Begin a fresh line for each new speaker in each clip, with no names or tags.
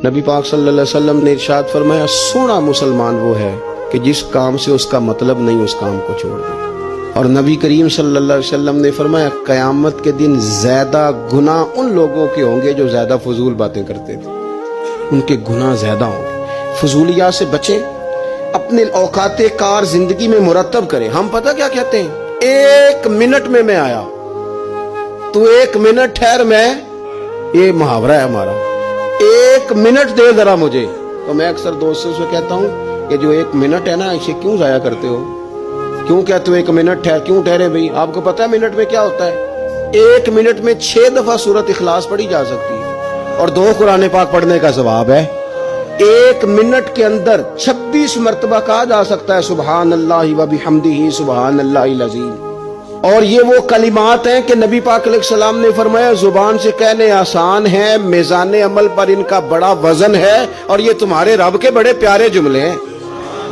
نبی پاک صلی اللہ علیہ وسلم نے ارشاد فرمایا سونا مسلمان وہ ہے کہ جس کام سے اس کا مطلب نہیں اس کام کو چھوڑ دے۔ اور نبی کریم صلی اللہ علیہ وسلم نے فرمایا قیامت کے دن زیادہ گناہ ان لوگوں کے ہوں گے جو زیادہ فضول باتیں کرتے تھے، ان کے گناہ زیادہ ہوں گے۔ فضولیات سے بچیں، اپنے اوقات کار زندگی میں مرتب کریں۔ ہم پتہ کیا کہتے ہیں، 1 منٹ میں آیا، تو 1 منٹ ٹھہر، میں یہ محاورہ ہے ہمارا، 1 منٹ دے ذرا مجھے۔ تو میں اکثر دوستوں سے کہتا ہوں کہ جو 1 منٹ ہے نا، اسے کیوں ضائع کرتے ہو؟ کیوں کہتے ہو 1 منٹ ٹھہر؟ کیوں ٹھہرے بھائی؟ آپ کو پتہ ہے منٹ میں کیا ہوتا ہے؟ 1 منٹ میں 6 دفعہ سورۃ اخلاص پڑھی جا سکتی ہے اور 2 قرآن پاک پڑھنے کا ثواب ہے۔ 1 منٹ کے اندر 26 مرتبہ کہا جا سکتا ہے سبحان اللہ و بحمدہ سبحان اللہ العظیم۔ اور یہ وہ کلمات ہیں کہ نبی پاک علیہ السلام نے فرمایا زبان سے کہنے آسان ہیں، میزان عمل پر ان کا بڑا وزن ہے، اور یہ تمہارے رب کے بڑے پیارے جملے ہیں،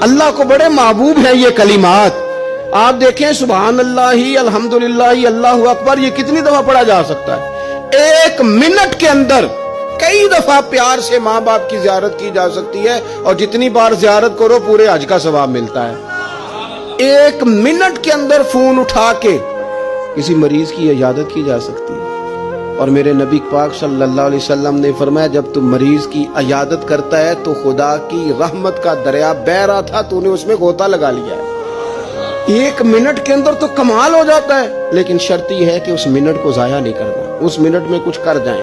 اللہ کو بڑے محبوب ہیں یہ کلمات۔ آپ دیکھیں سبحان اللہ، الحمدللہ، اللہ اکبر، یہ کتنی دفعہ پڑھا جا سکتا ہے؟ 1 منٹ کے اندر کئی دفعہ پیار سے ماں باپ کی زیارت کی جا سکتی ہے، اور جتنی بار زیارت کرو پورے حج کا ثواب ملتا ہے۔ 1 منٹ کے اندر فون اٹھا کے کسی مریض کی عیادت کی جا سکتی ہے، اور میرے نبی پاک صلی اللہ علیہ وسلم نے فرمایا جب تم مریض کی عیادت کرتا ہے تو خدا کی رحمت کا دریا بہہ رہا تھا، تو نے اس میں غوطہ لگا لیا ہے۔ 1 منٹ کے اندر تو کمال ہو جاتا ہے، لیکن شرط یہ ہے کہ اس منٹ کو ضائع نہیں کرنا، اس منٹ میں کچھ کر جائیں۔